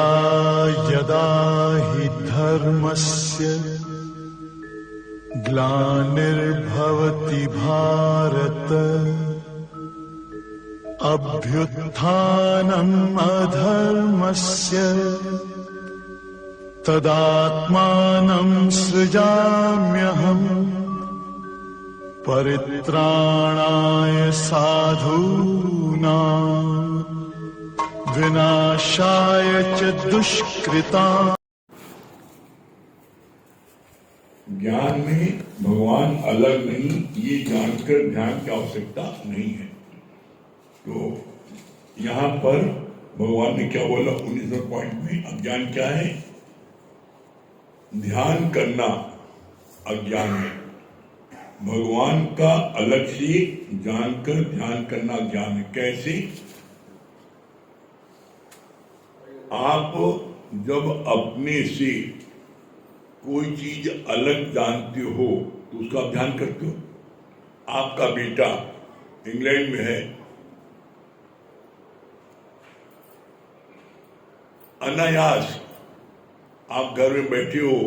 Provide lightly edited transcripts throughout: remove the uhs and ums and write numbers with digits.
यदा यदा हि धर्मस्य ग्लानिर्भवति भारत अभ्युत्थानम् अधर्मस्य तदात्मानं सृजाम्यहम् परित्राणाय साधूनां विनाशाय च दुष्कृताम्। ज्ञान में भगवान अलग नहीं, ये जानकर ध्यान की आवश्यकता नहीं है। तो यहाँ पर भगवान ने क्या बोला 19वें पॉइंट में? अज्ञान क्या है? ध्यान करना अज्ञान है। भगवान का अलग से जानकर ध्यान करना ज्ञान है। कैसे? आप जब अपने से कोई चीज अलग जानते हो तो उसका आप ध्यान करते हो। आपका बेटा इंग्लैंड में है, अनायास आप घर में बैठे हो,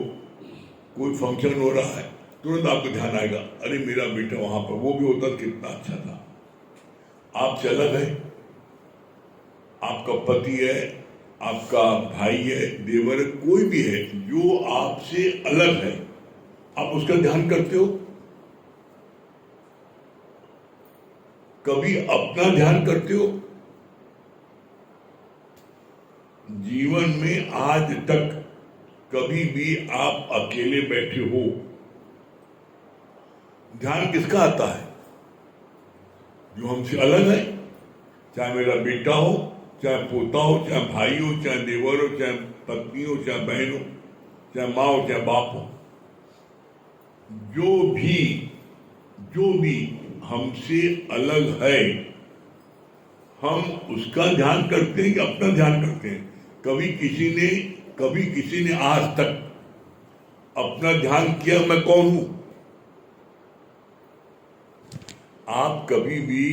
कोई फंक्शन हो रहा है, तुरंत आपको ध्यान आएगा, अरे मेरा बेटा वहां पर, वो भी होता कितना अच्छा था। आपसे अलग है, आपका पति है, आपका भाई है, देवर है, कोई भी है जो आपसे अलग है, आप उसका ध्यान करते हो? कभी अपना ध्यान करते हो? जीवन में आज तक कभी भी आप अकेले बैठे हो, ध्यान किसका आता है? जो हमसे अलग है, चाहे मेरा बेटा हो, चाहे पोता हो, चाहे भाई हो, चाहे देवर हो, चाहे पत्नी हो, चाहे बहन हो, चाहे माँ हो, चाहे बाप हो, जो भी हमसे अलग है, हम उसका ध्यान करते हैं कि अपना ध्यान करते हैं? कभी किसी ने आज तक अपना ध्यान किया मैं कौन हूं? आप कभी भी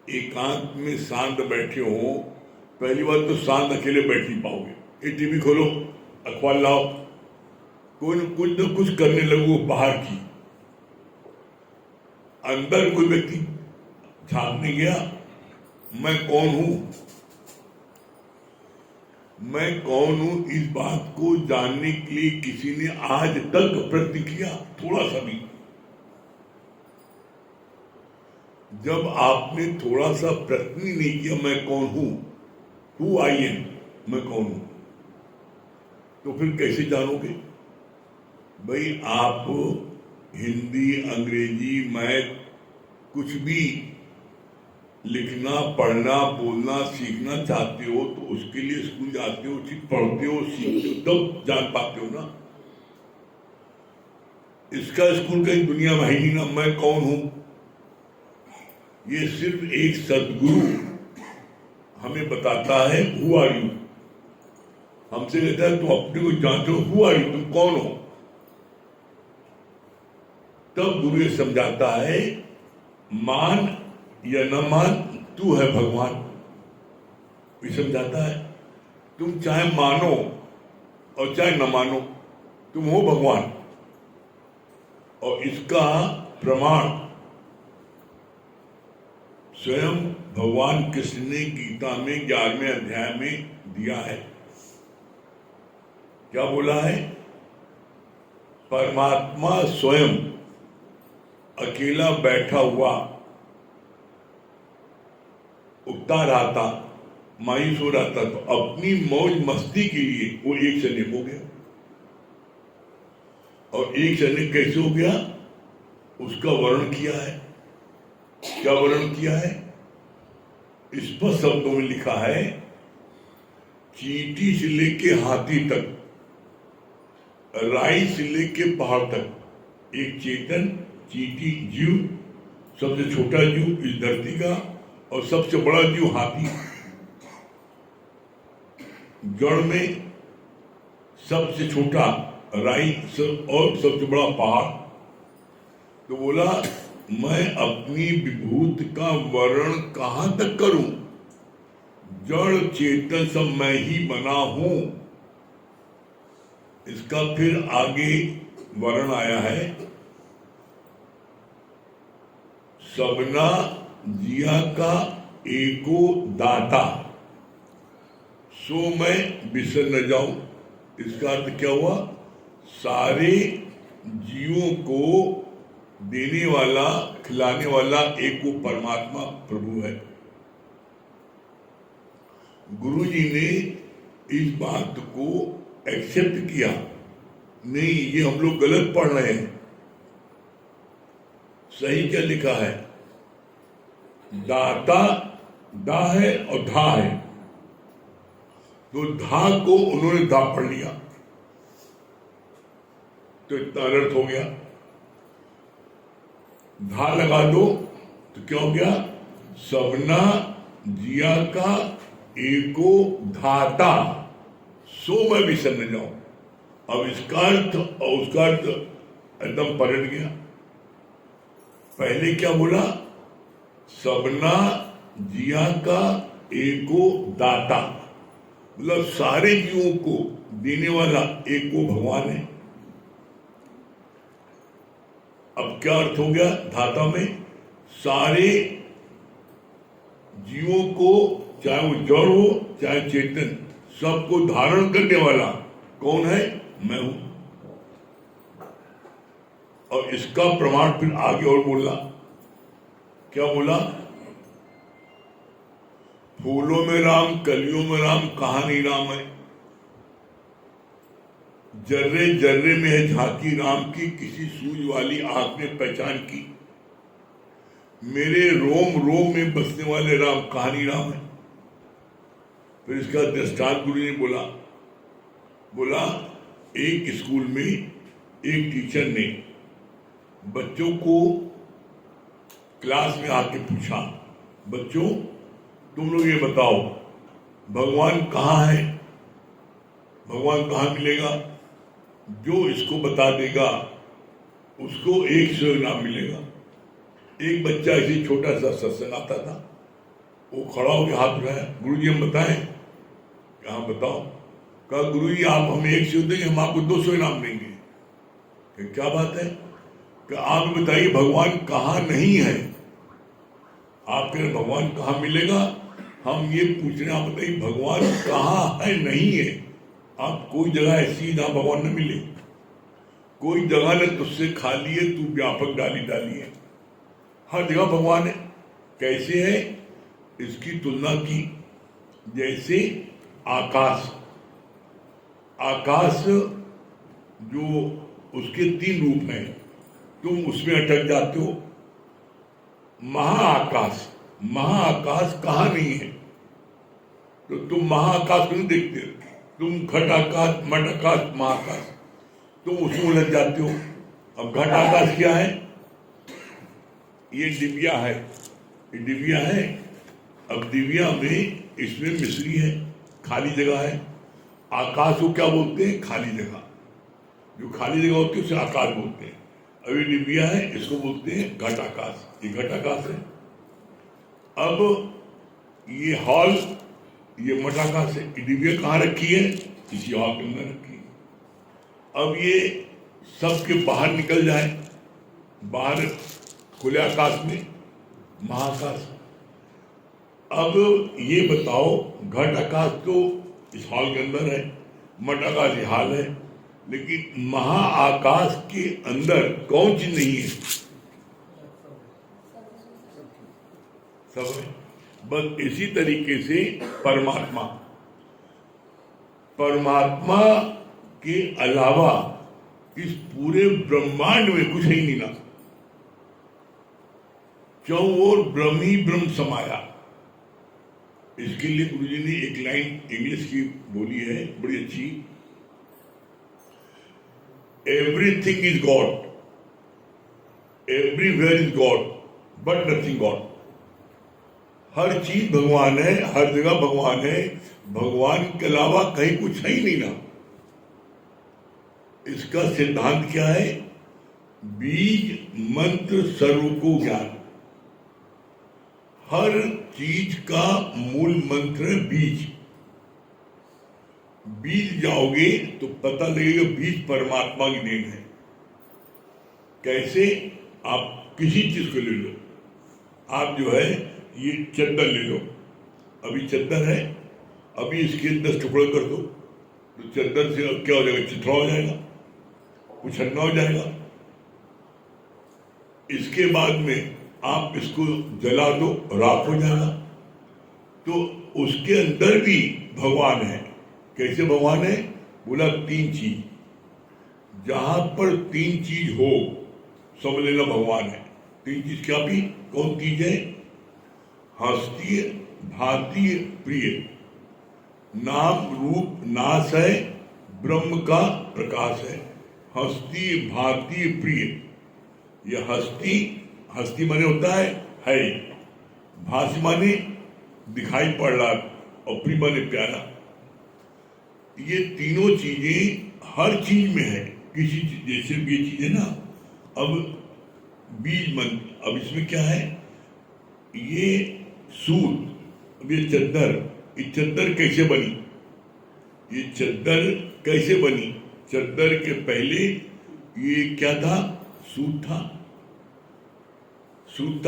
एकांत में शांत बैठे हो, पहली बार तो शांत अकेले बैठ नहीं पाओगे। ये टीवी खोलो, अखबार लाओ, कोई न कुछ करने लगो बाहर की। अंदर कोई व्यक्ति झांकने गया, मैं कौन हूं? मैं कौन हूं इस बात को जानने के लिए किसी ने आज तक प्रयत्न किया? थोड़ा सा भी। जब आपने थोड़ा सा प्रयत्न नहीं किया मैं कौन हूं, हु आई एम, मैं कौन हूं, तो फिर कैसे जानोगे? भाई आप हिंदी, अंग्रेजी, मैथ, कुछ भी लिखना, पढ़ना, बोलना, सीखना चाहते हो तो उसके लिए स्कूल जाते हो, पढ़ते हो, सीखते हो, तब जान पाते हो ना। इसका स्कूल कहीं दुनिया में है नहीं ना, मैं कौन हूं। ये सिर्फ एक सद्गुरु हमें बताता है हु आर यू। हमसे कहता है तुम अपने को जांचो, हु आर यू, तुम कौन हो। तब गुरु ये समझाता है मान या न मान, तू है भगवान। ये समझाता है तुम चाहे मानो और चाहे न मानो, तुम हो भगवान। और इसका प्रमाण स्वयं भगवान कृष्ण ने गीता में 11वें अध्याय में दिया है। क्या बोला है? परमात्मा स्वयं अकेला बैठा हुआ उगता रहा था, मायूस हो रहा था, तो अपनी मौज मस्ती के लिए वो एक सैनिक हो गया। और एक सैनिक कैसे हो गया उसका वर्णन किया है। क्या वर्णन किया है? स्पष्ट शब्दों में लिखा है, चींटी से लेके हाथी तक, राई से लेके पहाड़ तक, एक चेतन चींटी जीव, सबसे छोटा जीव इस धरती का, और सबसे बड़ा जीव हाथी। जड़ में सबसे छोटा राई और सबसे बड़ा पहाड़। तो बोला मैं अपनी विभूति का वर्णन कहां तक करूं? जड़ चेतन सब मैं ही बना हूं। इसका फिर आगे वर्ण आया है, सबना जिया का एको दाता, सो मैं बिसर न जाऊं। इसका अर्थ क्या हुआ? सारे जीवों को देने वाला, खिलाने वाला एक वो परमात्मा प्रभु है। गुरु जी ने इस बात को एक्सेप्ट किया, नहीं ये हम लोग गलत पढ़ रहे हैं। सही क्या लिखा है? दाता दा है और धा है, तो धा को उन्होंने दा पढ़ लिया, तो इतना अनर्थ हो गया। धा लगा दो तो क्या हो गया? सबना जिया का एको धाता, सो मैं बिसर न जाऊं। अब इसका अर्थ और उसका अर्थ एकदम पलट गया। पहले क्या बोला? सबना जिया का एको दाता, मतलब सारे जीवों को देने वाला एक वो भगवान है। अब क्या अर्थ हो गया धाता में? सारे जीवों को, चाहे वो जड़ हो चाहे चेतन, सबको धारण करने वाला कौन है? मैं हूं। और इसका प्रमाण फिर आगे और बोला, क्या बोला? फूलों में राम, कलियों में राम, कहां नहीं राम है। जर्रे जर्रे में है झांकी राम की, किसी सूझ वाली आंख ने पहचान की। मेरे रोम रोम में बसने वाले राम, कहां नहीं राम है। फिर इसका दृष्टांत गुरु ने बोला एक स्कूल में एक टीचर ने बच्चों को क्लास में आके पूछा, बच्चों तुम लोग ये बताओ भगवान कहाँ है, भगवान कहाँ मिलेगा? जो इसको बता देगा उसको 100 इनाम मिलेगा। एक बच्चा ऐसे छोटा सा सत्संग आता था, वो खड़ा होकर हाथ उठाया, गुरुजी हम बताएं? कहाँ बताओ? कहा गुरुजी आप हमें 100 देंगे, हम आपको 200 इनाम देंगे। क्या बात है? कि आप बताइए भगवान कहाँ नहीं है। आप कह रहे भगवान कहाँ मिलेगा, हम ये पूछ रहे हैं आप बताइए भगवान कहाँ है, नहीं है। आप कोई जगह ऐसी जहाँ भगवान न मिले, कोई जगह न तुझसे खाली है, तू व्यापक डाली डाली है, हर जगह भगवान है। कैसे है? इसकी तुलना की जैसे आकाश, आकाश जो उसके 3 रूप हैं, तुम उसमें अटक जाते हो। महाआकाश, महाआकाश कहाँ नहीं है, तो तुम महाआकाश को नहीं देखते, तुम घट आकाश, मठ आकाश, महाआकाश, तुम उसमें उलझ जाते हो। अब घट आकाश क्या है? ये दिव्या है, ये दिव्या है। अब दिव्या में इसमें मिश्री है, खाली जगह है। आकाश को क्या बोलते हैं? खाली जगह, जो खाली जगह होती है उसे आकाश बोलते हैं। अब ये दिव्या है, इसको बोलते हैं घट आकाश, ये घट आकाश है। अब ये हॉल, ये मठ आकाश है। ये दिव्या कहाँ रखी है? इसी हॉल के अंदर रखी है। अब ये सबके बाहर निकल जाए, बाहर खुले आकाश में, महाकाश। अब ये बताओ घट आकाश तो इस हॉल के अंदर है, मठ आकाश ये हॉल है, लेकिन महाआकाश के अंदर कौन चीज नहीं है? सब है। बस इसी तरीके से परमात्मा, परमात्मा के अलावा इस पूरे ब्रह्मांड में कुछ ही नहीं ना। चौओर ब्रह्म ही ब्रह्म समाया। इसके लिए गुरु जी ने एक लाइन इंग्लिश की बोली है बड़ी अच्छी, everything is God, everywhere is God, but nothing God. हर चीज भगवान है, हर जगह भगवान है, भगवान के अलावा कहीं कुछ है ही नहीं ना। इसका सिद्धांत क्या है? बीज मंत्र सर्व को ज्ञान। हर चीज का मूल मंत्र है बीज। बीज जाओगे तो पता लगेगा बीज परमात्मा की देन है। कैसे? आप किसी चीज को ले लो, आप जो है ये चद्दर ले लो, अभी चद्दर है, अभी इसके 10 टुकड़े कर दो तो चद्दर से अब क्या हो जाएगा? चिथड़ा हो जाएगा, उछन्ना हो जाएगा। इसके बाद में आप इसको जला दो, राख हो जाएगा। तो उसके अंदर भी भगवान है। कैसे भगवान है? बोला 3 चीज। जहां पर 3 चीज हो समझ लेना भगवान है। 3 चीज क्या भी? कौन चीज है? हस्तीय, भातीय, प्रिय। नाम रूप नाश है, ब्रह्म का प्रकाश है। हस्ती, भातीय, प्रिय। यह हस्ती माने होता है, भाषी माने दिखाई पड़ रहा, और प्रिय माने प्यारा। ये तीनों चीजें हर चीज में है। किसी चीज, जैसे ये चीज है ना, अब बीज मन, अब इसमें क्या है? ये सूत, अब ये चद्दर कैसे बनी? ये चद्दर कैसे बनी? चद्दर के पहले ये क्या था? सूत था। सूत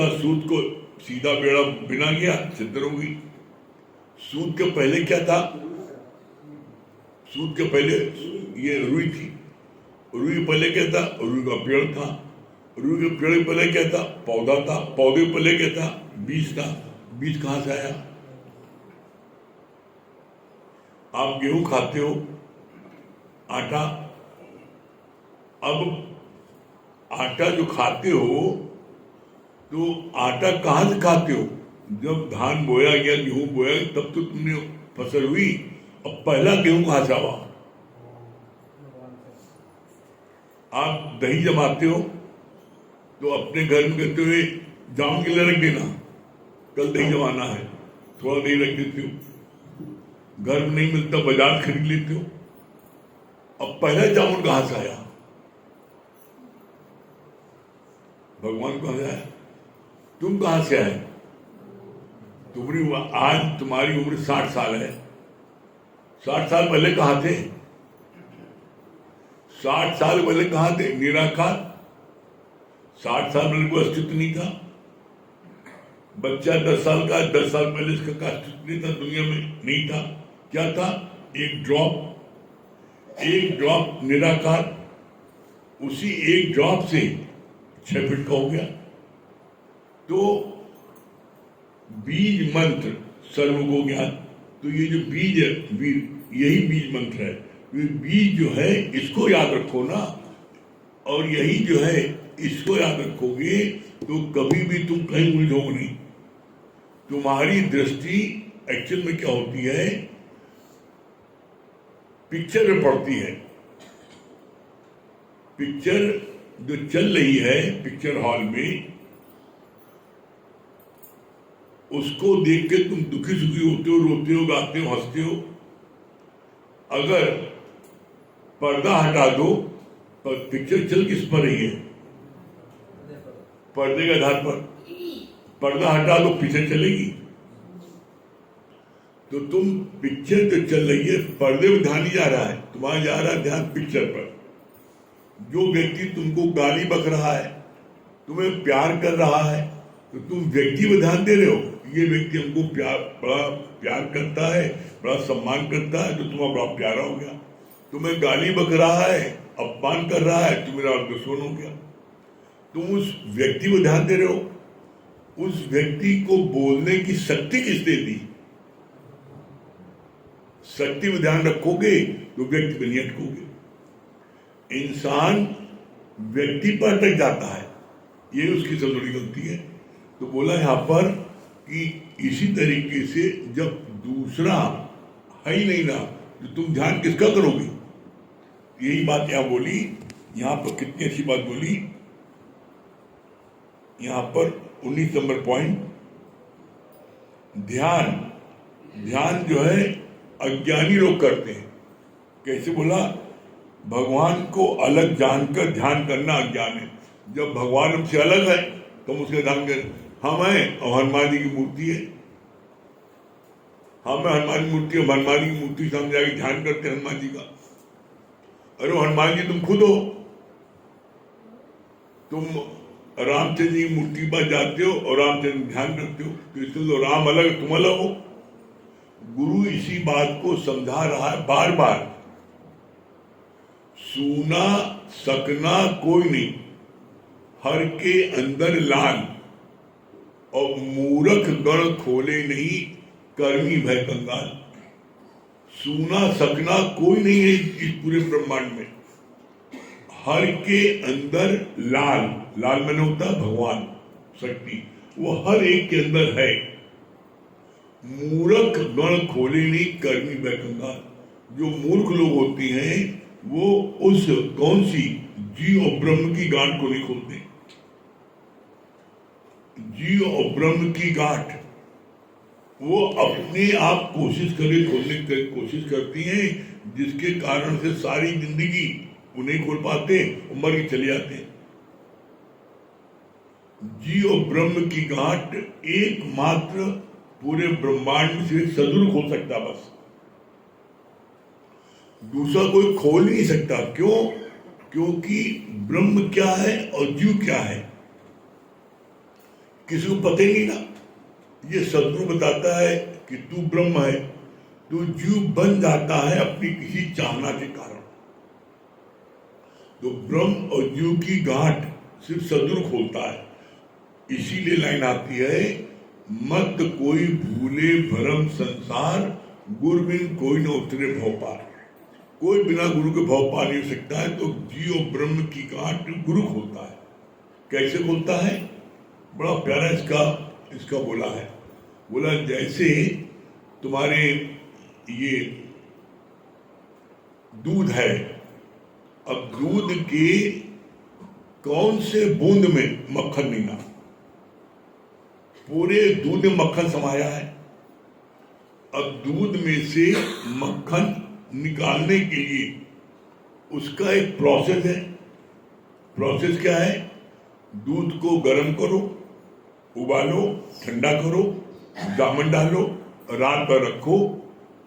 को सीधा बेड़ा बिना गया, चद्दर हो गई। सूत के पहले क्या था? सूत के पहले ये रुई थी। रुई के पहले क्या था? रुई का पेड़ था। रुई के पेड़ के पहले क्या था? पौधा था। पौधे के पहले क्या था? बीज था। बीज कहां से आया? आप गेहूं खाते हो, आटा। अब आटा जो खाते हो तो आटा कहां से खाते हो? जब धान बोया गया, गेहूं बोया गया, तब तो तुमने फसल हुई। अब पहला गेहूं कहां से आवा? आप दही जमाते हो तो अपने घर में कहते हुए जाम के लिए रख देना, कल दही जमाना है, थोड़ा दही रख देते हो। घर में नहीं मिलता, बाजार खरीद लेते हो। अब पहला जामुन कहां से आया? भगवान कहां से आया? तुम कहां से आए? आज तुम्हारी उम्र 60 साल है। 60 साल पहले कहां थे? 60 साल पहले कहां थे? निराकार। 60 साल पहले कोई अस्तित्व नहीं था। बच्चा 10 साल का, 10 साल पहले इसका अस्तित्व नहीं था, दुनिया में नहीं था। क्या था? एक ड्रॉप निराकार। उसी एक ड्रॉप से 6 फीट का हो गया। तो बीज मंत्र सर्वगो ज्ञान। तो ये जो बीज है, यही बीज मंत्र है। ये बीज जो है इसको याद रखो ना, और यही जो है इसको याद रखोगे तो कभी भी तुम कहीं उलझोगे नहीं। तुम्हारी दृष्टि एक्चुअल में क्या होती है? पिक्चर में पड़ती है। पिक्चर जो चल रही है पिक्चर हॉल में, उसको देख के तुम दुखी सुखी होते हो, रोते हो, गाते हो, हंसते हो। अगर पर्दा हटा दो तो पिक्चर चल किस पर रही है? पर्दे के आधार पर। पर्दा हटा दो, पिक्चर चलेगी। तो तुम पिक्चर जो चल रही है, पर्दे में ध्यान नहीं जा रहा है, तुम्हारा जा रहा है ध्यान पिक्चर पर। जो व्यक्ति तुमको गाली बक रहा है, तुम्हें प्यार कर रहा है, तो तुम व्यक्ति में ध्यान दे रहे हो। ये व्यक्ति हमको बड़ा प्यार करता है, बड़ा सम्मान करता है, जो तुम्हारा बड़ा प्यारा हो गया। तुम्हें गाली बक रहा है, अपमान कर रहा है, तो मेरा दुश्मन हो गया। तुम उस व्यक्ति को ध्यान दे रहे हो। उस व्यक्ति को बोलने की शक्ति किसने दी? शक्ति में ध्यान रखोगे तो व्यक्ति को नहीं अटकोगे। इंसान व्यक्ति पर अटक जाता है, ये उसकी सबसे बड़ी गलती है। तो बोला यहां पर कि इसी तरीके से जब दूसरा है ही नहीं ना, तो तुम ध्यान किसका करोगे? यही बात यहां बोली। यहां पर कितनी अच्छी बात बोली। यहां पर 19 नंबर पॉइंट, ध्यान जो है अज्ञानी लोग करते हैं। कैसे बोला? भगवान को अलग जानकर ध्यान करना अज्ञान है। जब भगवान हमसे अलग है तो हम उसका ध्यान करें। हम हैं और हनुमान जी की मूर्ति है, हाँ मैं हनुमान की मूर्ति सामने जाके ध्यान करते हैं हनुमान जी का। अरे हनुमान जी तुम खुद हो, तुम रामचंद्र जी की मूर्ति पर जाते हो और रामचंद्र ध्यान करते हो, तो इसमें तो राम अलग तुम अलग हो। गुरु इसी बात को समझा रहा है बार बार। सूना सकना कोई नहीं, हर के अंदर लाल, और मूर्ख गण खोले नहीं, कर्मी भय कंगाल। सूना सकना कोई नहीं है इस पूरे ब्रह्मांड में। हर के अंदर लाल, लाल मैंने होता है भगवान शक्ति, वो हर एक के अंदर है। मूर्ख गण खोले नहीं, कर्मी भय कंगाल। जो मूर्ख लोग होते हैं वो उस कौन सी जीव और ब्रह्म की गांठ को नहीं खोलते। जीव और ब्रह्म की गांठ वो अपने आप कोशिश करे खोलने की कोशिश करती हैं, जिसके कारण से सारी जिंदगी वो नहीं खोल पाते, मर के चले जाते हैं। जीव और ब्रह्म की गांठ एकमात्र पूरे ब्रह्मांड से सदुर खोल सकता, बस दूसरा कोई खोल नहीं सकता। क्यों? क्योंकि ब्रह्म क्या है और जीव क्या है किसी को पता ही नहीं ना। ये सदगुरु बताता है कि तू ब्रह्म है, तू जीव बन जाता है अपनी किसी चाहना के कारण। तो ब्रह्म और जीव की गांठ सिर्फ सदगुरु खोलता है। इसीलिए लाइन आती है, मत कोई भूले भरम संसार, गुरु बिन कोई न उतरे भव पार। कोई बिना गुरु के भव पार नहीं हो सकता है। तो जीव और ब्रह्म की गांठ गुरु खोलता है। कैसे खोलता है? बड़ा प्यारा इसका बोला है। बोला जैसे तुम्हारे ये दूध है, अब दूध के कौन से बूंद में मक्खन निकला? पूरे दूध में मक्खन समाया है। अब दूध में से मक्खन निकालने के लिए उसका एक प्रोसेस है। प्रोसेस क्या है? दूध को गर्म करो, उबालो, ठंडा करो, जामन डालो, रात भर रखो,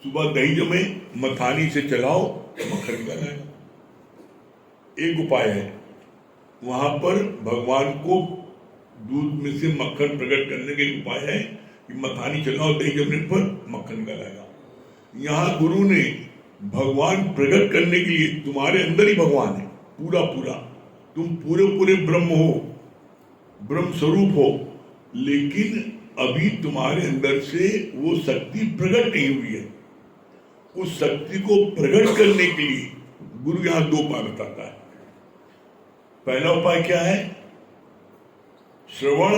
सुबह दही जमे, मथानी से चलाओ, मक्खन निकल आएगा। एक उपाय है, वहां पर भगवान को दूध में से मक्खन प्रकट करने का एक उपाय है कि मथानी चलाओ, दही जमने पर मक्खन निकल आएगा। यहाँ गुरु ने भगवान प्रकट करने के लिए, तुम्हारे अंदर ही भगवान है पूरा पूरा, तुम पूरे पूरे ब्रह्म हो, ब्रह्म स्वरूप हो, लेकिन अभी तुम्हारे अंदर से वो शक्ति प्रकट नहीं हुई है। उस शक्ति को प्रकट करने के लिए गुरु यहां दो उपाय बताता है। पहला उपाय क्या है? श्रवण।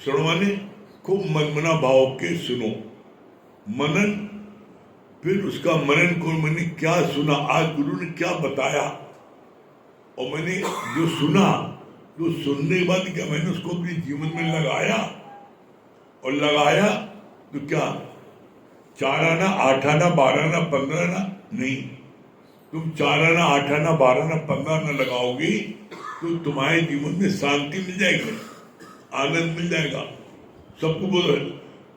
श्रवण माने खूब मनमना भाव के सुनो। मनन, फिर उसका मनन को मैंने क्या सुना, आज गुरु ने क्या बताया, और मैंने जो सुना, तो सुनने के बाद क्या मैंने उसको अपने जीवन में लगाया, और लगाया तो क्या 4 आना 8 आना 12 आना 15 आना नहीं, तुम 4 आना 8 आना 12 आना 15 आना लगाओगे तो तुम्हारे जीवन में शांति मिल जाएगी, आनंद मिल जाएगा, सबको बोलो।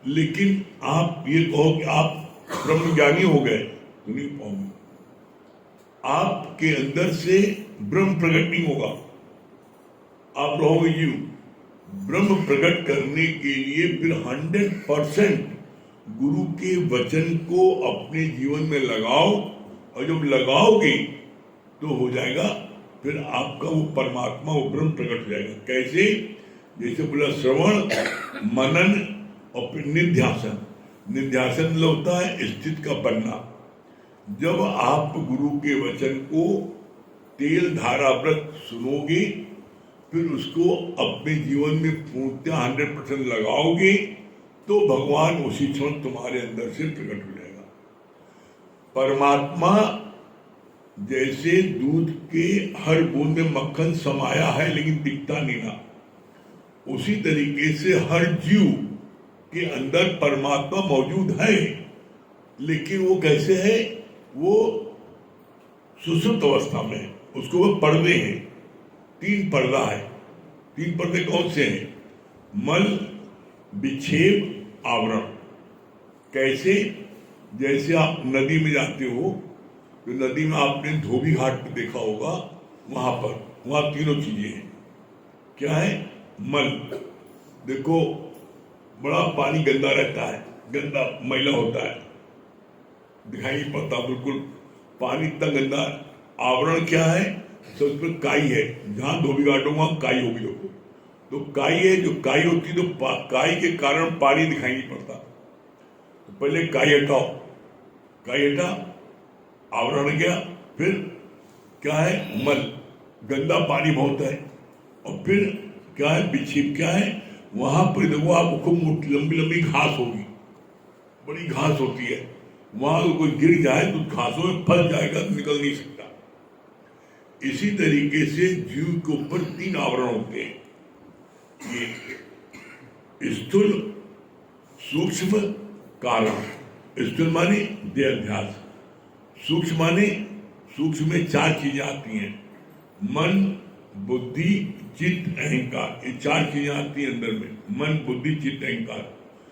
लेकिन आप ये कहो कि आप ब्रह्म ज्ञानी हो गए तो नहीं पाओगे। आपके अंदर से ब्रह्म प्रकट नहीं होगा, आप रहोगे जीव। ब्रह्म प्रकट करने के लिए फिर 100% गुरु के वचन को अपने जीवन में लगाओ, और जब लगाओगे तो हो जाएगा, फिर आपका वो परमात्मा, वो ब्रह्म प्रकट हो जाएगा। कैसे? जैसे बोला श्रवण, मनन और फिर निध्यासन। निध्यासन होता है स्थित का बनना। जब आप गुरु के वचन को तेल धारा व्रत सुनोगे, फिर उसको अपने जीवन में पूर्णतः 100% लगाओगे, तो भगवान उसी क्षण तुम्हारे अंदर से प्रकट हो जाएगा। परमात्मा जैसे दूध के हर बूंद में मक्खन समाया है लेकिन दिखता नहीं ना, उसी तरीके से हर जीव के अंदर परमात्मा मौजूद है, लेकिन वो कैसे है? वो सुषुप्त अवस्था में, उसको वो पर्दे हैं, 3 पर्दा है। 3 पर्दे कौन से हैं? मल, विक्षेप, आवरण। कैसे? जैसे आप नदी में जाते हो तो नदी में आपने धोबी घाट पे देखा होगा, वहां तीनों चीजें हैं। क्या है? मल। देखो, बड़ा पानी गंदा रहता है, गंदा मैला होता है, दिखाई नहीं पड़ता, बिल्कुल पानी इतना गंदा। आवरण क्या है? तो उसमें काई है, जहां धोबी घाट होगा वहां काई होगी। देखो, तो काई है, जो काई होती है तो काई के कारण पानी दिखाई नहीं पड़ता। तो पहले काई हटाओ, काई हटा, आवरण गया। फिर क्या है? मल, गंदा पानी बहुत है। और फिर क्या है? बिच्छिप। क्या है? वहां पर देखो, आपको खूब लंबी लंबी घास होगी, बड़ी घास होती है, वहां कोई गिर जाए तो घासों में फंस जाएगा, तो निकल नहीं सकता। इसी तरीके से जीव के ऊपर तीन आवरण होते हैं, ये स्थूल, सूक्ष्म, कारण। स्थूल माने देहाध्यास, सूक्ष्म माने सूक्ष्म में चार चीजें आती हैं, मन, बुद्धि, चित्त, अहंकार। ये चार चीजें आती हैं अंदर में, मन, बुद्धि, चित्त, अहंकार,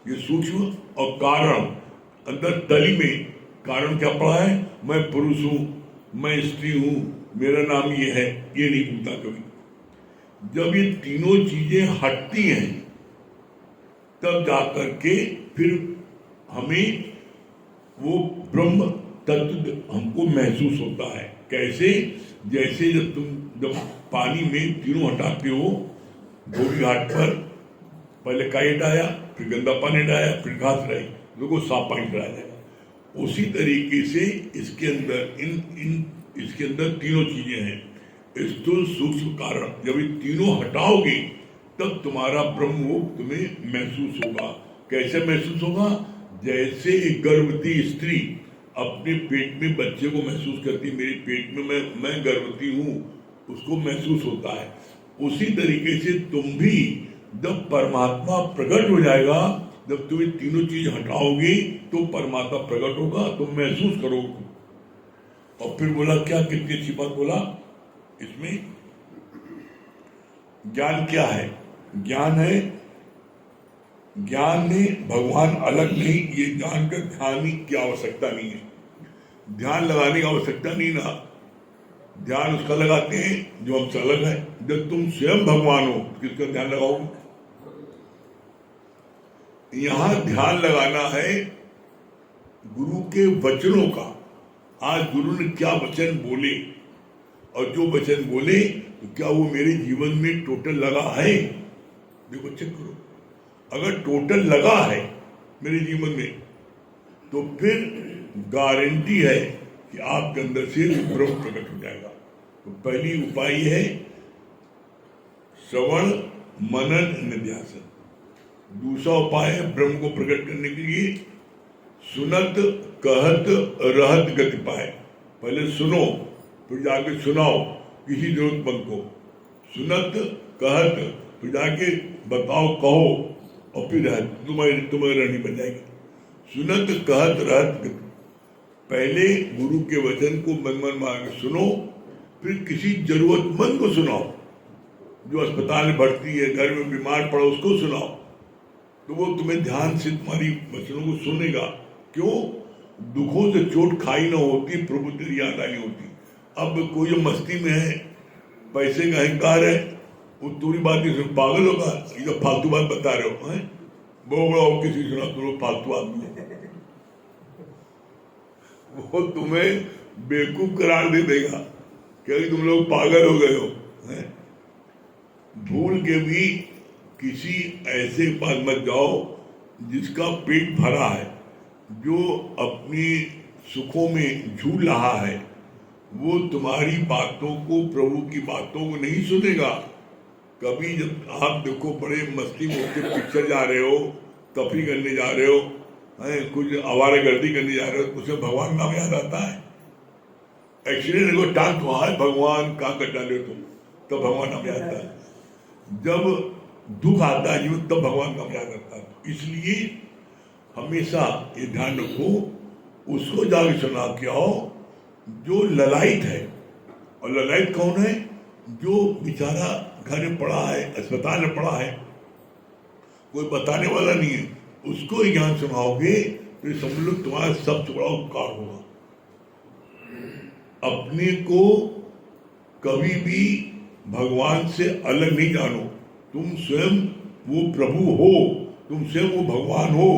ये सूक्ष्म। और कारण, अंदर तली में कारण क्या पड़ा है? मैं पुरुष हूं, मैं स्त्री हूं, मेरा नाम ये है, ये नहीं पूछता कभी। जब ये तीनों चीजें हटती हैं तब जाकर के फिर हमें वो ब्रह्म तत्व हमको महसूस होता है। कैसे? जैसे जब पानी में तीनों हटाते हो, धोबी घाट पर पहले काई हटाया, फिर गंदा पानी हटाया, फिर घास हटाई, देखो साफ पानी चला जाएगा। उसी तरीके से इसके अंदर इसके अंदर तीनों चीजें हैं, स्थूल, सूक्ष्म, कारण। जब ये तीनों हटाओगे तब तुम्हारा ब्रह्म तुम्हें महसूस होगा। कैसे महसूस होगा? जैसे एक गर्भवती स्त्री अपने पेट में बच्चे को महसूस करती, मेरे पेट में मैं गर्भवती हूं, उसको महसूस होता है। उसी तरीके से तुम भी जब परमात्मा प्रकट हो जाएगा, जब तुम तीनों चीज हटाओगे तो परमात्मा प्रकट होगा, तुम महसूस करोगे। और फिर बोला क्या, कितनी अच्छी बात बोला इसमें। ज्ञान क्या है? ज्ञान है, ज्ञान में भगवान अलग नहीं, ये ज्ञान का ध्यान की आवश्यकता नहीं है, ध्यान लगाने की आवश्यकता नहीं ना। ध्यान उसका लगाते हैं जो हमसे अलग है। जब तुम स्वयं भगवान हो, किसका ध्यान लगाओगे? यहां ध्यान लगाना है गुरु के वचनों का। आज गुरु ने क्या वचन बोले, और जो वचन बोले तो क्या वो मेरे जीवन में टोटल लगा है? देखो, चेक करो। अगर टोटल लगा है मेरे जीवन में तो फिर गारंटी है कि आपके अंदर से ब्रह्म प्रकट हो जाएगा। तो पहली उपाय है श्रवण, मनन, निध्यासन। दूसरा उपाय है ब्रह्म को प्रकट करने के लिए सुनत, कहत, रहत, गति पाए। पहले सुनो, फिर जाके सुनाओ किसी जरूरतमंद को। सुनत, कहत, फिर जाके बताओ, कहो, और फिर तुम्हारी रहनी बन जाएगी। सुनत, कहत, रहत, गति। पहले गुरु के वचन को मन मार के सुनो, फिर किसी जरूरतमंद को सुनाओ, जो अस्पताल में भर्ती है, घर में बीमार पड़ा, उसको सुनाओ, तो वो तुम्हें ध्यान से तुम्हारी वचनों को सुनेगा। क्यों? दुखों से चोट खाई ना होती, प्रभु तेरी याद आई होती। अब कोई जो मस्ती में है, पैसे का अहंकार है, वो पूरी बात नहीं सुन, पागल होगा, ये जो फालतू बात बता रहे हो, हैं बहुत बड़ा हो, किसी सुना तुम लोग फालतू आदमी है, वो तुम्हें बेवकूफ करार दे देगा, क्योंकि तुम लोग पागल हो गए हो। हैं भूल के भी किसी ऐसे पास मत जाओ जिसका पेट भरा है, जो अपनी सुखों में झूल रहा है, वो तुम्हारी बातों को, प्रभु की बातों को नहीं सुनेगा। कभी जब आप देखो बड़े मस्ती में होकर पिक्चर जा रहे हो, तफरी करने जा रहे हो, कुछ आवारागर्दी करने जा रहे हो, उसमें भगवान नाम याद आता है। एक्सीडेंट को टांग तो है, भगवान कहाँ कर डाले तुम, तब भगवान नाम याद आता है। जब दुख आता है जीवन, तब भगवान नाम याद आता है। इसलिए हमेशा ये ध्यान रखो, उसको जाके सुना के आओ जो ललायत है। और ललायत कौन है? जो बेचारा घर में पड़ा है, अस्पताल में पड़ा है, कोई बताने वाला नहीं है, उसको ही ज्ञान सुनाओगे तो ये समझ लो तुम्हारा सबसे बड़ा उपकार होगा। अपने को कभी भी भगवान से अलग नहीं जानो। तुम स्वयं वो प्रभु हो, तुम स्वयं वो भगवान हो।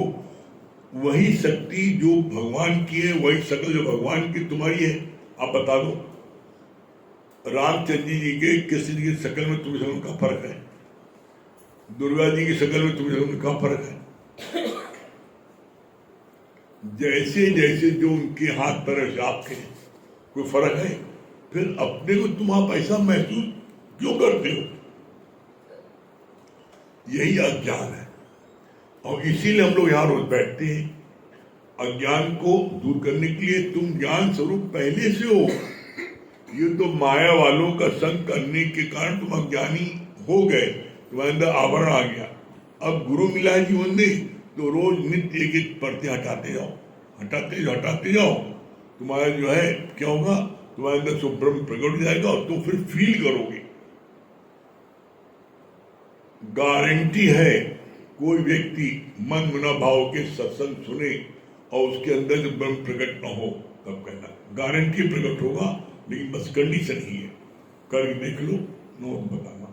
वही शक्ति जो भगवान की है, वही शक्ल जो भगवान की तुम्हारी है। आप बता दो, रामचंद्र जी के कृष्ण जी की शक्ल में तुम्हें शक्ल का फर्क है? दुर्गा जी की शक्ल में तुम्हें शक्ल का फर्क है? जैसे जैसे जो उनके हाथ पर आपके कोई फर्क है? फिर अपने को तुम आप ऐसा महसूस क्यों करते हो? यही अज्ञान है, और इसीलिए हम लोग यहाँ रोज बैठते हैं। अज्ञान को दूर करने के लिए तुम ज्ञान स्वरूप पहले से हो। ये तो माया वालों का संग करने के कारण तुम अज्ञानी हो गए, तुम्हारे अंदर आवरण आ गया। अब गुरु मिला है जीवन में, तो रोज नित्य एक एक परतें हटाते जाओ, हटाते जाओ। तुम्हारा जो है क्या होगा, तुम्हारे अंदर सो ब्रह्म प्रकट हो जाएगा और तुम फिर फील करोगे। गारंटी है, कोई व्यक्ति मन मना भाव के सत्संग सुने और उसके अंदर जो ब्रह्म प्रकट न हो, तब कहना गारंटी प्रकट होगा। लेकिन बस कंडीशन ही है, करके देख लो, नोट बताना।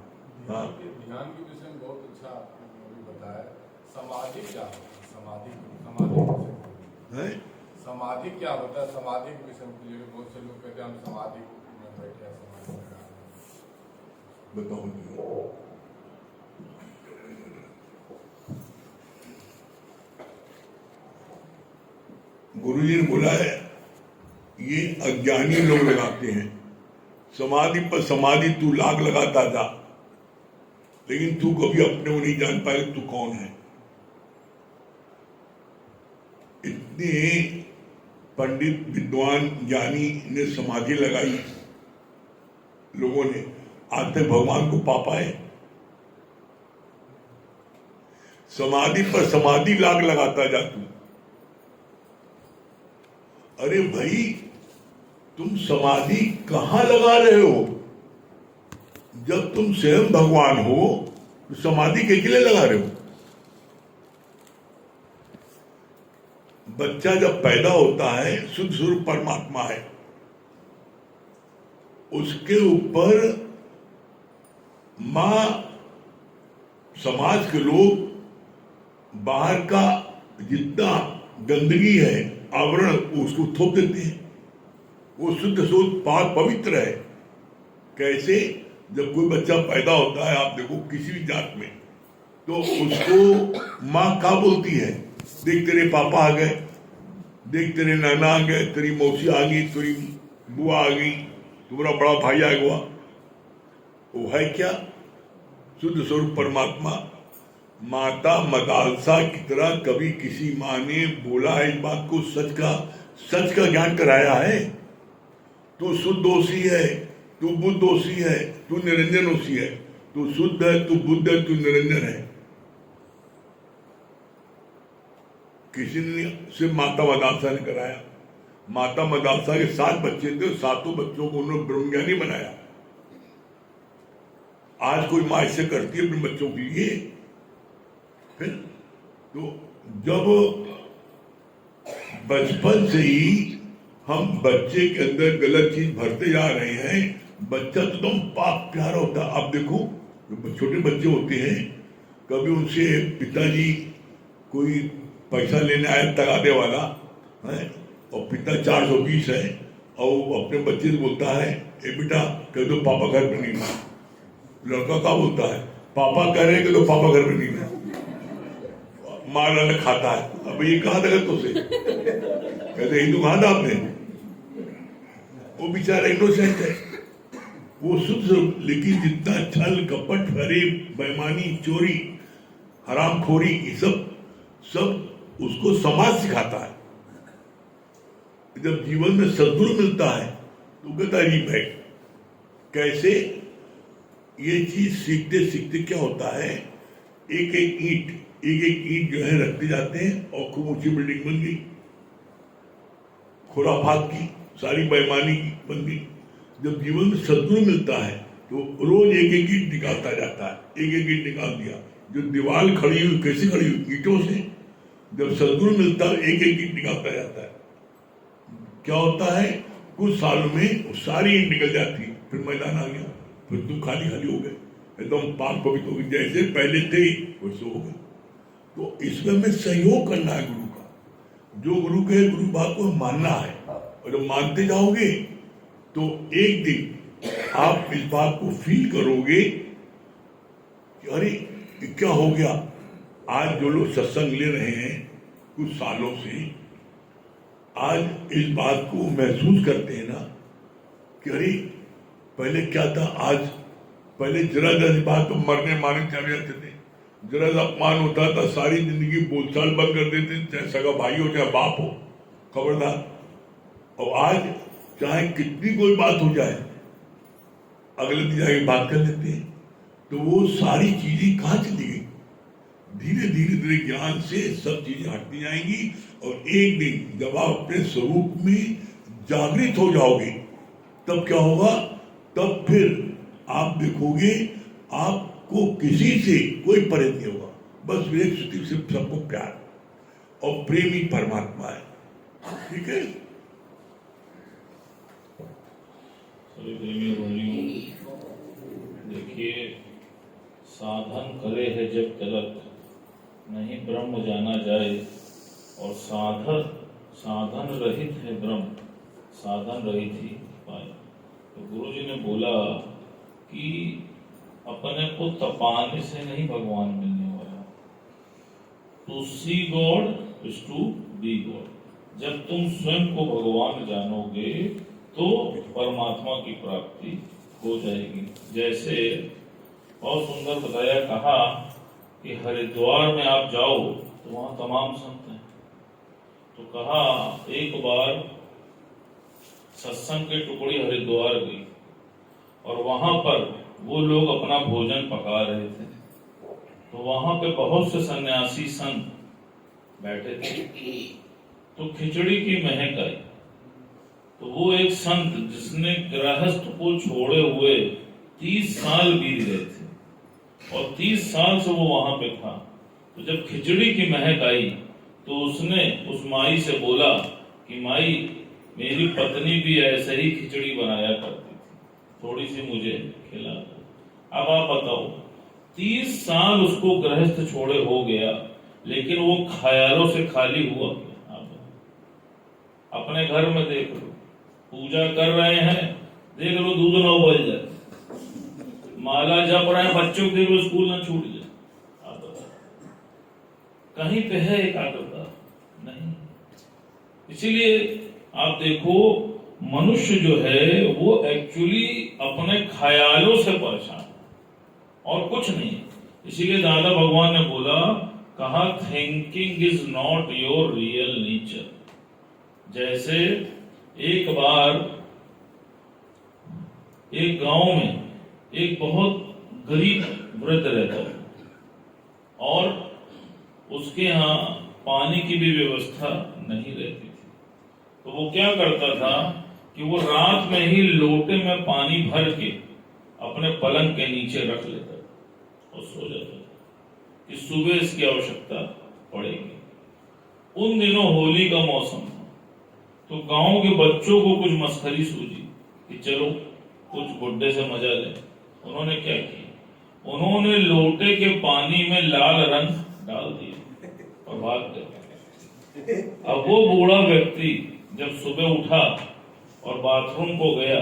हाँ, ध्यान के विषय में बहुत अच्छा आपने बताया। समाधि क्या होता है? समाधि है? समाधि क्या होता है? समाधि के विषय में बहुत से लोग कहते हैं हम समाधि में बैठे हैं, समाधि में। बताओ। गुरु जी ने बोला है, ये अज्ञानी लोग लगाते हैं समाधि पर समाधि। तू लाग लगाता जा, लेकिन तू कभी अपने को नहीं जान पाए तू कौन है। इतने पंडित विद्वान ज्ञानी ने समाधि लगाई, लोगों ने आज तक भगवान को पा पाए? समाधि पर समाधि लाग लगाता जा तू। अरे भाई, तुम समाधि कहां लगा रहे हो? जब तुम स्वयं भगवान हो तो समाधि के लिए लगा रहे हो? बच्चा जब पैदा होता है, शुद्ध स्वरूप परमात्मा है, उसके ऊपर मां, समाज के लोग बाहर का जितना गंदगी है, आवरण, उसको थोप देते हैं। वो शुद्ध शुद्ध पाक पवित्र है। कैसे? जब कोई बच्चा पैदा होता है, आप देखो किसी भी जात में, तो उसको माँ क्या बोलती है? देख तेरे पापा आ गए, देख तेरे नाना आ गए, तेरी मौसी आ गई, तेरी बुआ आ गई, तुम्हारा बड़ा भाई आ गया। वो है क्या? शुद्ध स्वरूप परमात्मा। माता मदालसा की तरह कभी किसी माँ ने बोला है इस बात को, सच का ज्ञान कराया है? तू शुद्ध दोषी है, तू बुद्ध दोषी है, तू निरंजन दोषी है। तू शुद्ध है, तू बुद्ध है, तू निरंजन है। किसी ने सिर्फ माता मदालसा ने कराया। माता मदालसा के 7 बच्चे थे, 7 बच्चों को उन्होंने ब्रह्मज्ञानी बनाया। आज कोई माँ ऐसे करती है अपने बच्चों के लिए? फिर तो जब बचपन से ही हम बच्चे के अंदर गलत चीज भरते जा रहे हैं, बच्चा तो एकदम पाप प्यारा होता है। आप देखो, छोटे बच्चे होते हैं, कभी उनसे पिताजी कोई पैसा लेने आए तगादे वाला है, और पिता 420 है, और अपने बच्चे से बोलता है, ए बेटा कह दो पापा घर पे नहीं है। लड़का क्या बोलता है? पापा कह रहे हैं कि तो पापा घर पे नहीं है। मार डाल खाता है। अब ये कहा था तुझसे? कहते हिंदू कहा था आपने? वो बेचारा इनोसेंट है, वो शुद्ध। लेकिन जितना छल कपट, फरेब, बेईमानी, चोरी, हरामखोरी, ये सब उसको समाज सिखाता है। जब जीवन में सद्गुरु मिलता है तो कहता है कैसे? ये चीज सीखते सीखते क्या होता है, एक एक ईंट जो है रखते जाते हैं और खूब ऊंची बिल्डिंग बन गई, खुराफात की, सारी बेईमानी की बन गई। जब जीवन में सद्गुरु मिलता है तो रोज एक एक ईंट निकालता जाता है, एक एक ईंट निकाल दिया। जो दीवार खड़ी हुई कैसे खड़ी हुई? ईंटों से। जब सदगुरु मिलता है एक एक ईंट निकालता जाता है। क्या होता है, कुछ सालों में सारी ईंट निकल जाती है, फिर मैदान आ गया, फिर तुम खाली खाली हो गए, एकदम पाक पवित्र हो गए, जैसे पहले थे वैसे हो गए। तो इसमें हमें सहयोग करना है गुरु का, जो गुरु के गुरु बात को मानना है, और जब मानते जाओगे तो एक दिन आप इस बात को फील करोगे कि अरे क्या हो गया। आज जो लोग सत्संग ले रहे हैं कुछ सालों से, आज इस बात को महसूस करते हैं ना कि अरे पहले क्या था, आज पहले जरा जरा बात तो मरने मारने चले जाते थे, जरा सा अपमान होता था सारी जिंदगी बोलचाल बंद कर देते, चाहे सगा भाई हो चाहे बाप हो, खबरदार। और आज चाहे कितनी कोई बात हो जाए अगले दिन जाके बात कर लेते हैं। तो वो सारी चीजें कहाँ चली गई, धीरे धीरे धीरे ज्ञान से सब चीजें हटती जाएंगी, और एक दिन जब आप अपने स्वरूप में जागृत हो जाओगे तब क्या होगा, तब फिर आप देखोगे आपको किसी से कोई परहेज नहीं होगा, बस एक स्थिति से सबको प्यार, और प्रेम ही परमात्मा है। ठीक है, सभी प्रेमी भाइयों, देखिए, साधन करे है जब तलक नहीं ब्रह्म जाना जाए, और साधन रहित है ब्रह्म, साधन रहित ही पाए। तो गुरु जी ने बोला कि अपने को तपाने से नहीं भगवान मिलने वाला, to see God is to be God. जब तुम स्वयं को भगवान जानोगे तो परमात्मा की प्राप्ति हो जाएगी। जैसे बहुत सुंदर बताया, कहा कि हरिद्वार में आप जाओ तो वहां तमाम संत हैं। तो कहा एक बार सत्संग की टुकड़ी हरिद्वार गई, और वहां पर वो लोग अपना भोजन पका रहे थे। तो वहां पे बहुत से सन्यासी संत बैठे थे, तो खिचड़ी की महक आई। तो वो एक संत जिसने गृहस्थ को छोड़े हुए 30 साल बीत गए थे, और 30 साल से वो वहां पे था, तो जब खिचड़ी की महक आई तो उसने उस माई से बोला कि माई, मेरी पत्नी भी ऐसे ही खिचड़ी बनाया करती थी, थोड़ी सी मुझे खिला दो। अब आप बताओ, 30 साल उसको गृहस्थ छोड़े हो गया, लेकिन वो ख्यालों से खाली हुआ। आप अपने घर में देख लो, पूजा कर रहे हैं, देख लो दूध न उबल जाए, माला जप रहे हैं, बच्चों को देख लो स्कूल न छूट जाए। आप बताओ, कहीं पे है एकाग्रता? नहीं। इसीलिए आप देखो, मनुष्य जो है वो एक्चुअली अपने ख्यालों से परेशान है और कुछ नहीं। इसीलिए दादा भगवान ने बोला, कहा thinking is not your real nature. जैसे एक बार एक गांव में एक बहुत गरीब वृद्ध रहता था, और उसके यहाँ पानी की भी व्यवस्था नहीं रहती थी। तो वो क्या करता था कि वो रात में ही लोटे में पानी भर के अपने पलंग के नीचे रख लेता और सो जाता था कि सुबह इसकी आवश्यकता पड़ेगी। उन दिनों होली का मौसम था, तो गांव के बच्चों को कुछ मस्खरी सूझी कि चलो कुछ गुड्डे से मजा ले। उन्होंने क्या किया, उन्होंने लोटे के पानी में लाल रंग डाल दिया और भाग गए। अब वो बूढ़ा व्यक्ति जब सुबह उठा और बाथरूम को गया,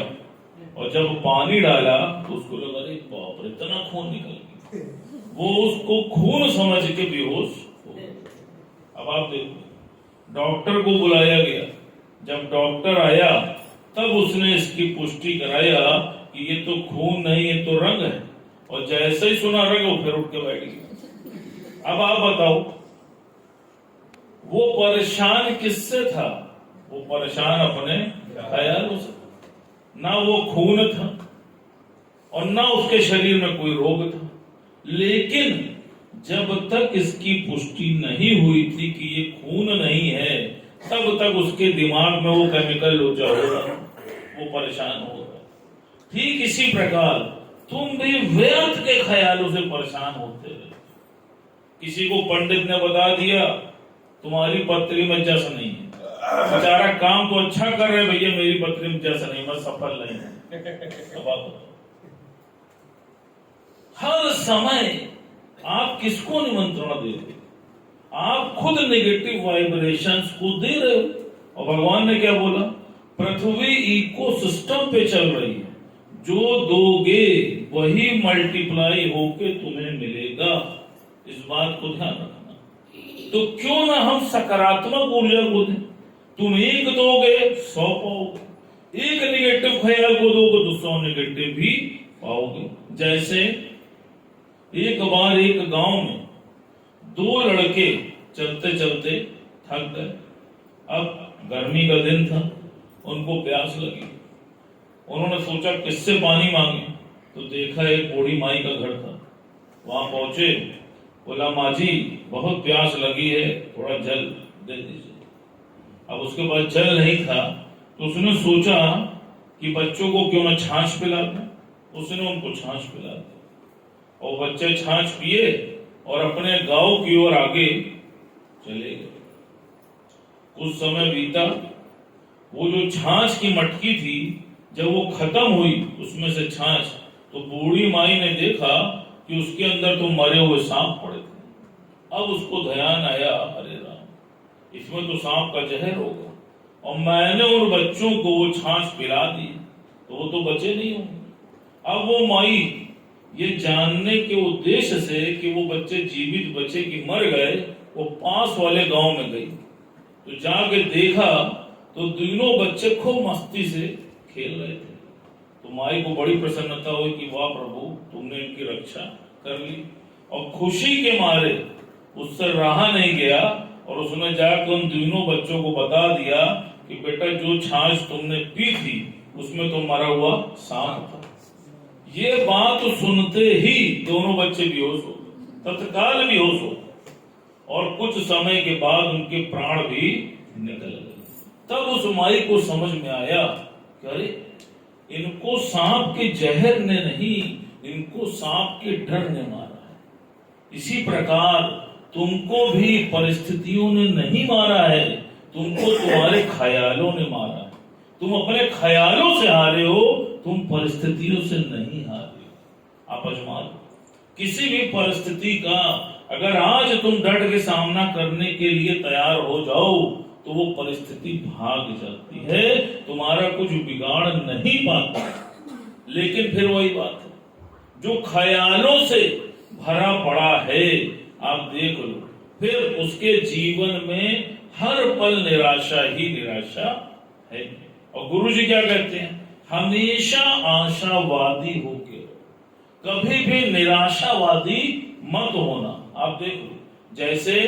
और जब पानी डाला तो उसको लगा, अरे बाप रे, इतना खून निकल गया। वो उसको खून समझ के बेहोश हो गया। अब आप देखो, डॉक्टर को बुलाया गया। जब डॉक्टर आया तब उसने इसकी पुष्टि कराया कि ये तो खून नहीं, ये तो रंग है। और जैसे ही सुना रंग, वो फिर उठ के बैठ गया। अब आप बताओ, वो परेशान किससे था? वो परेशान अपने ख्यालों से। ना वो खून था और ना उसके शरीर में कोई रोग था, लेकिन जब तक इसकी पुष्टि नहीं हुई थी कि ये खून नहीं है, तब तक उसके दिमाग में वो केमिकल ऊर्जा हो रहा, वो परेशान हो रहा। ठीक इसी प्रकार तुम भी व्यर्थ के ख्यालों से परेशान होते रहे। किसी को पंडित ने बता दिया तुम्हारी पत्री में जस नहीं है। बेचारा काम तो अच्छा कर रहे भैया, मेरी पत्री में जस नहीं, मैं सफल नहीं हूं। अब आप हर समय आप किसको निमंत्रण दे रहे हो? आप खुद नेगेटिव वाइब्रेशंस को दे रहे हो। और भगवान ने क्या बोला? पृथ्वी इकोसिस्टम पे चल रही है, जो दोगे वही मल्टीप्लाई होके तुम्हें मिलेगा। इस बात को ध्यान रखना। तो क्यों ना हम सकारात्मक ऊर्जा को दें? तुम एक दोगे 100 पाओगे, एक नेगेटिव ख्याल को दोगे तो 100 नेगेटिव भी पाओगे। जैसे एक बार एक गांव में 2 लड़के चलते चलते थक गए। अब गर्मी का दिन था, उनको प्यास लगी। उन्होंने सोचा किससे पानी मांगे, तो देखा एक बूढ़ी माई का घर था। वहां पहुंचे, बोला माँ जी बहुत प्यास लगी है, थोड़ा जल दे दीजिए। अब उसके पास जल नहीं था, तो उसने सोचा कि बच्चों को क्यों ना छाछ पिला दें। उसने उनको छाछ पिला दी और बच्चे छाछ पिए और अपने गांव की ओर आगे चले गए। कुछ समय बीता, वो जो छाछ की मटकी थी जब वो खत्म हुई उसमें से छाछ, तो बूढ़ी माई ने देखा कि उसके अंदर तो मरे हुए सांप पड़े थे। अब उसको ध्यान आया, अरे राम, इसमें तो सांप का जहर होगा, और मैंने उन बच्चों को वो छाछ पिला दी तो वो तो बचे नहीं होंगे। अब वो माई ये जानने के उद्देश्य से कि वो बच्चे जीवित बचे कि मर गए, वो पास वाले गांव में गई। तो जाके देखा तो तीनों बच्चे खूब मस्ती से खेल रहे थे। तो माई को बड़ी प्रसन्नता हुई कि वाह प्रभु, तुमने इनकी रक्षा कर ली। और खुशी के मारे उससे रहा नहीं गया और उसने जाकर उन तीनों बच्चों को बता दिया कि बेटा जो छाछ तुमने पी थी उसमें तो मरा हुआ सांप था। ये बात सुनते ही दोनों बच्चे बेहोश हो गए, तत्काल बेहोश हो गए, और कुछ समय के बाद उनके प्राण भी निकल गए। तब उस माई को समझ में आया कि अरे इनको सांप के जहर ने नहीं, इनको सांप के डर ने मारा है। इसी प्रकार तुमको भी परिस्थितियों ने नहीं मारा है, तुमको तुम्हारे ख्यालों ने मारा है। तुम अपने ख्यालों से हारे हो, तुम परिस्थितियों से नहीं हारे हो। आप आजमा लो किसी भी परिस्थिति का, अगर आज तुम डट के सामना करने के लिए तैयार हो जाओ तो वो परिस्थिति भाग जाती है, तुम्हारा कुछ बिगाड़ नहीं पाता। लेकिन फिर वही बात है, जो ख्यालों से भरा पड़ा है, आप देख लो, फिर उसके जीवन में हर पल निराशा ही निराशा है। और गुरु जी क्या कहते हैं? हमेशा आशावादी होके, कभी भी निराशावादी मत होना। आप देखो, जैसे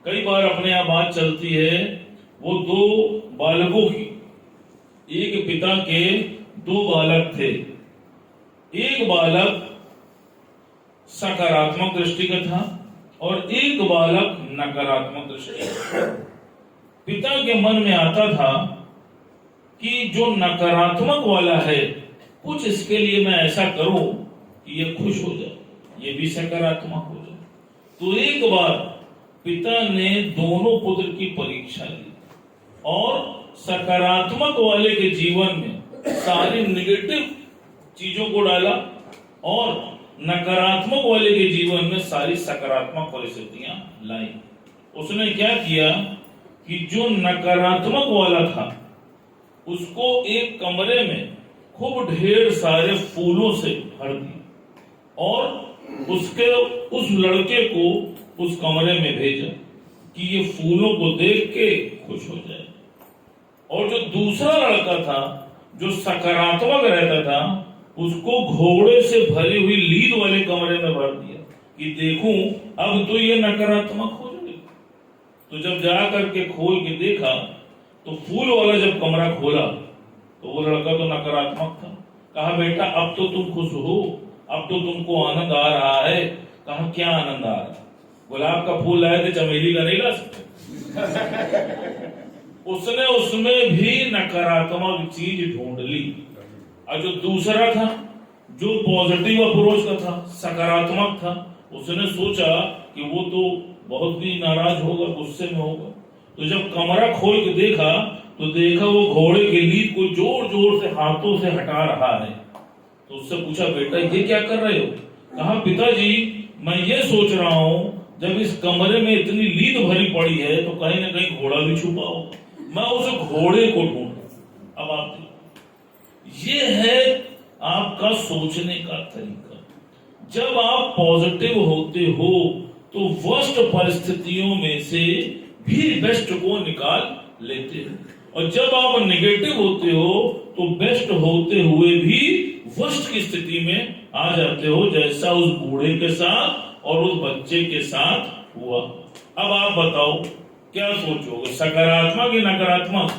कई बार अपने यहाँ बात चलती है, वो 2 बालकों की, एक पिता के 2 बालक थे। एक बालक सकारात्मक दृष्टि का था और एक बालक नकारात्मक दृष्टि का। पिता के मन में आता था कि जो नकारात्मक वाला है, कुछ इसके लिए मैं ऐसा करूं कि ये खुश हो जाए, ये भी सकारात्मक हो जाए। तो एक बार पिता ने दोनों पुत्र की परीक्षा ली और सकारात्मक वाले के जीवन में सारी नेगेटिव चीजों को डाला और नकारात्मक वाले के जीवन में सारी सकारात्मक परिस्थितियां लाई। उसने क्या किया कि जो नकारात्मक वाला था उसको एक कमरे में खूब ढेर सारे फूलों से भर दिया और उसके उस लड़के को उस कमरे में भेजा कि ये फूलों को देख के खुश हो जाए। और जो दूसरा लड़का था जो सकारात्मक रहता था, उसको घोड़े से भरी हुई लीद वाले कमरे में भर दिया कि देखूं अब तो ये नकारात्मक हो जाएगा। तो जब जा करके खोल के देखा तो फूल वाला जब कमरा खोला तो वो लड़का तो नकारात्मक था। कहा बेटा अब तो तुम खुश हो, अब तो तुमको आनंद आ रहा है। कहा क्या आनंद आ रहा है? गुलाब का फूल लाए थे, चमेली का नहीं ला सकते। उसने उसमें भी नकारात्मक चीज ढूंढ ली। और जो दूसरा था जो पॉजिटिव अप्रोच का था, सकारात्मक था, उसने सोचा कि वो तो बहुत भी नाराज होगा, गुस्से में होगा। तो जब कमरा खोल के देखा तो देखा वो घोड़े के लीद को जोर जोर से हाथों से हटा रहा है। तो उससे पूछा, बेटा ये क्या कर रहे हो? कहा, पिताजी मैं ये सोच रहा हूँ जब इस कमरे में इतनी लीद भरी पड़ी है तो कहीं ना कहीं घोड़ा भी छुपा होगा, मैं उस घोड़े को ढूंढूं। अब आप ये है आपका सोचने का तरीका। जब आप पॉजिटिव होते हो तो वर्स्ट परिस्थितियों में से भी बेस्ट को निकाल लेते हो, और जब आप नेगेटिव होते हो तो बेस्ट होते हुए भी वर्स्ट की स्थिति में आ जाते हो, जैसा उस बूढ़े के साथ और उस बच्चे के साथ हुआ। अब आप बताओ क्या सोचोगे, सकारात्मक या नकारात्मक?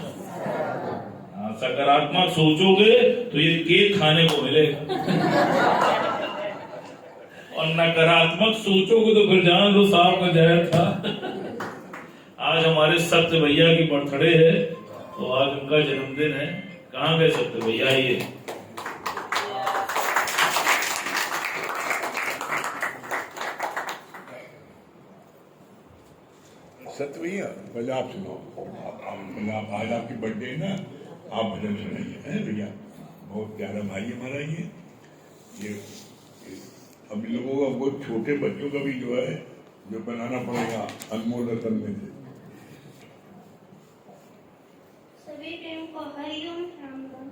सकारात्मक सोचोगे तो ये केक खाने को मिलेगा, और नकारात्मक सोचोगे तो फिर जान लो साहब का जहर था। आज हमारे सत्य भैया की बर्थडे है, तो आज उनका जन्मदिन है। कहाँ गए सत्य भैया? ये सत्य भैया पहले आप सुनाओ, पहले आप, आज आपकी बर्थडे है ना, आप भजन सुनाइए हैं भैया। बहुत प्यारा भाई हमारा ये हम लोगों का, बहुत छोटे बच्चों का भी जो है जो बनाना पड़ेगा अनमोल रतन में से। सभी प्रेम को हरिओम राम राम।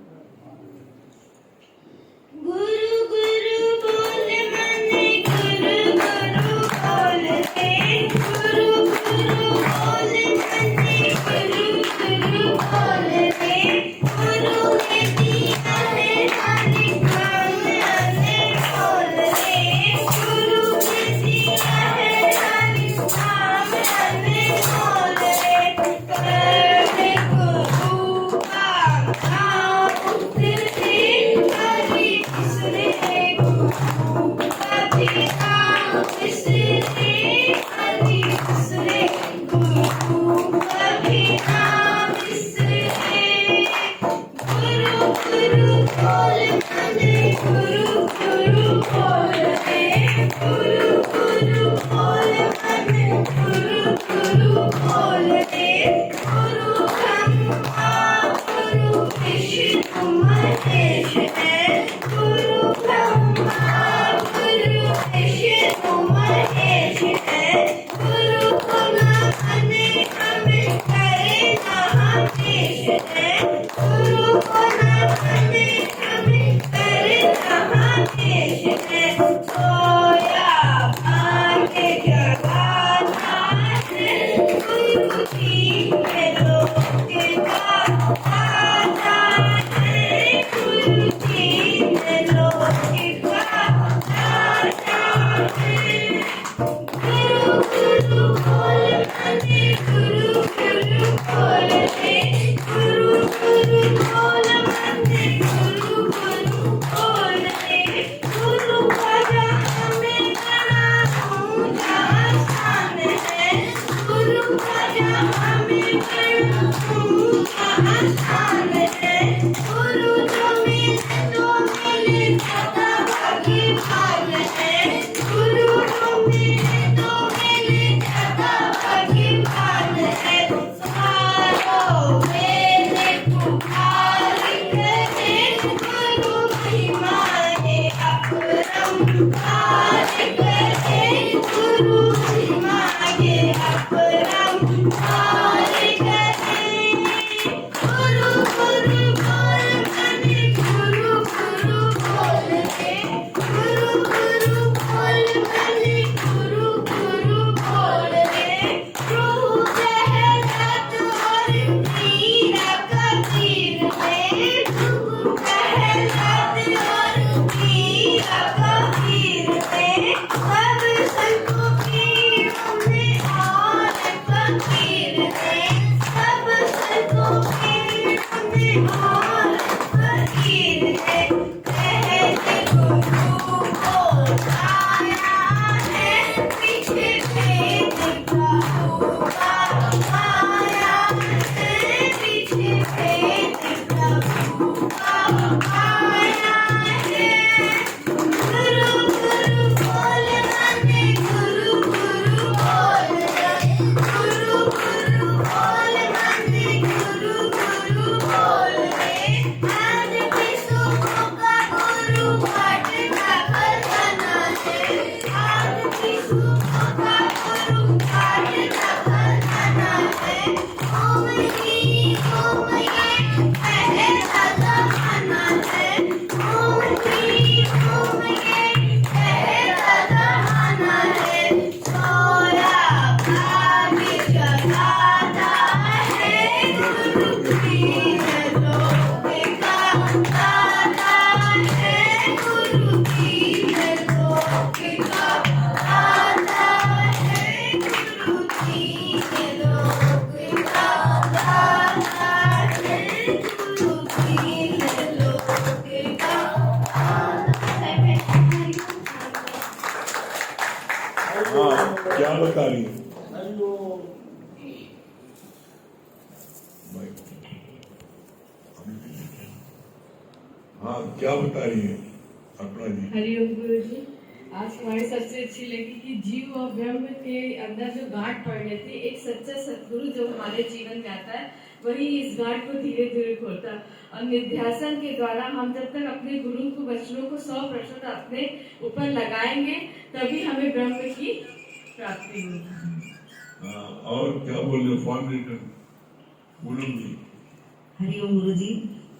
गुरु गुरु बोल मने गुरु गुरु बोल रे, गुरु गुरु बोल मने गुरु गुरु बोल रे। गुरु ने दिया है हरि नाम अने बोल रे, गुरु ने दिया है हरि नाम अने बोल रे। करे गुरु का नाम तेरे हरि बिसरे गुरु कभी नाम बिसरे हरि बिसरे गुरु कभी नाम बिसरे। गुरु गुरु बोल मने गुरु गुरु बोल रे, गुरु गुरु बोल मने गुरु गुरु बोल रे। गुरु ब्रह्मा गुरु विष्णु महेश है, गुरु ब्रह्मा गुरु विष्णु महेश है। गुरु को न माने हमें करे ना देश है, गुरु को न माने हमें करे ना देश है। सोया भाग्य जगाना है, गुरु जी के लोक का दाता है। आज भी सुखों का गुरु बांटना खजाना है। आज भी सुखों का गुरु बांटना खजाना है। ओम ये पहला जमाना है। ओम ये पहला जमाना है। सोया भाग्य जगाता है। गुरु की है लोक का दाता है। गुरु की है लोक का दाता है। गुरु की है लोक का दाता है। गुरु की है लोक का दाता है। हाँ, क्या बता रही है हाँ, क्या बता रही है अपना जी? हरिओम गुरु जी, आज हमारी सबसे अच्छी लगी कि जीव और ब्रह्म के अंदर जो गांठ पड़ रही थी, एक सच्चा सदगुरु जो हमारे जीवन में आता है वही इस गांठ को धीरे धीरे खोलता है। और निध्यासन के द्वारा हम जब तक अपने गुरु को वचनों को 100% अपने ऊपर लगाएंगे तभी हमें ब्रह्म की प्राप्ति होगी। हाँ, और क्या बोल रहे फॉर्म रिटर्न बोलो जी। हरिओम गुरु जी,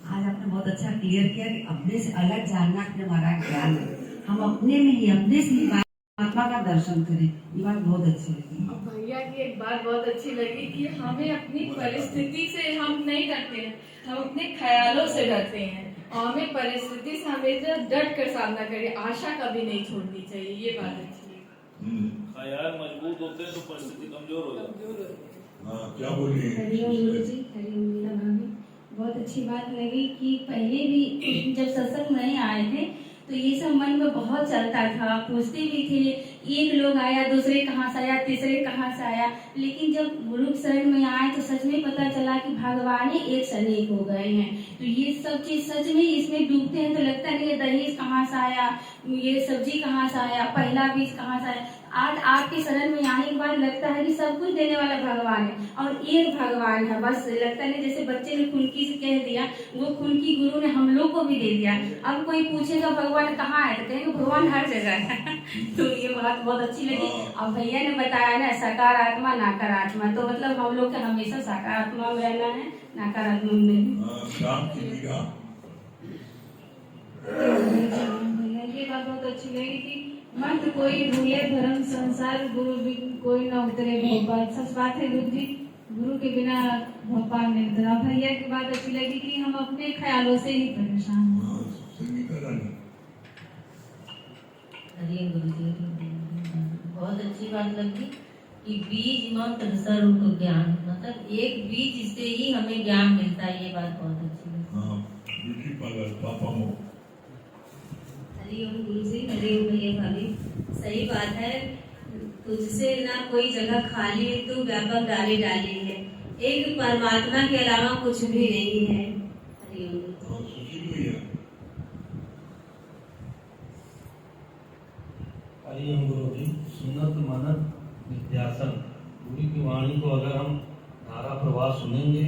आज आपने बहुत अच्छा क्लियर किया कि अपने से अलग जानना कि हमारा ज्ञान है। हम अपने में ही अपने से ही परमात्मा का दर्शन करें, ये बात बहुत अच्छी लगी। अब भैया की एक बात बहुत अच्छी लगी कि हमें अपनी परिस्थिति से हम नहीं डरते हैं, हम अपने ख्यालों से डरते हैं। और हमें परिस्थिति से हमेशा डट कर सामना करें, आशा कभी नहीं छोड़नी चाहिए, ये बात अच्छी है। ख्याल मजबूत होते हैं तो परिस्थिति कमजोर हो जाती है। हाँ, क्या बोल रही है? हरिओम गुरु जी, हरिओम मीरा भाभी, बहुत अच्छी बात लगी कि पहले भी जब सत्संग नहीं आए थे तो ये सब मन में बहुत चलता था, पूछते भी थे, एक लोग आया, दूसरे कहाँ से आया, तीसरे कहाँ से आया। लेकिन जब गुरु शरण में आए तो सच में पता चला कि भगवान ही एक से अनेक हो गए हैं। तो ये सब चीज सच में इसमें डूबते हैं तो लगता नहीं है दहेज कहाँ से आया, ये सब्जी कहाँ से आया, पहला बीज कहाँ से आया। आज आपके शरण में आने के बाद लगता है कि सब कुछ देने वाला भगवान है और एक भगवान है। बस लगता नहीं जैसे बच्चे ने खुनकी से कह दिया, वो खुनकी गुरु ने हम लोग को भी दे दिया। अब कोई पूछेगा भगवान कहाँ है तो कहेंगे भगवान हर जगह है। तो ये बात बहुत अच्छी लगी। अब भैया ने बताया ना सकारात्मक नकारात्मक, तो मतलब हम लोग को हमेशा सकारात्मक में रहना है, नकारात्मक में। भैया ये बात बहुत अच्छी लगी कि मत कोई भूले धर्म संसार, गुरु बिन कोई न उतरे भोपाल। सच बात है गुरु जी, गुरु के बिना भोपाल नहीं उतरा। भैया की बात अच्छी लगी कि हम अपने ख्यालों से ही परेशान हैं। हरिओम गुरु जी, बहुत अच्छी बात लगी कि बीज मंत्र स्वरूप ज्ञान, मतलब एक बीज से ही हमें ज्ञान मिलता है, ये बात बहुत अच्छी लगी। हरिओम गुरु जी, हरिओम भैया भाभी, सही बात है, तुझसे ना कोई जगह खाली है, तू व्यापक डाली डाली है, एक परमात्मा के अलावा कुछ भी नहीं है। हरिओम हरिओम गुरु जी, सुनत मनत निध्यासन, गुरु की वाणी को अगर हम धारा प्रवाह सुनेंगे,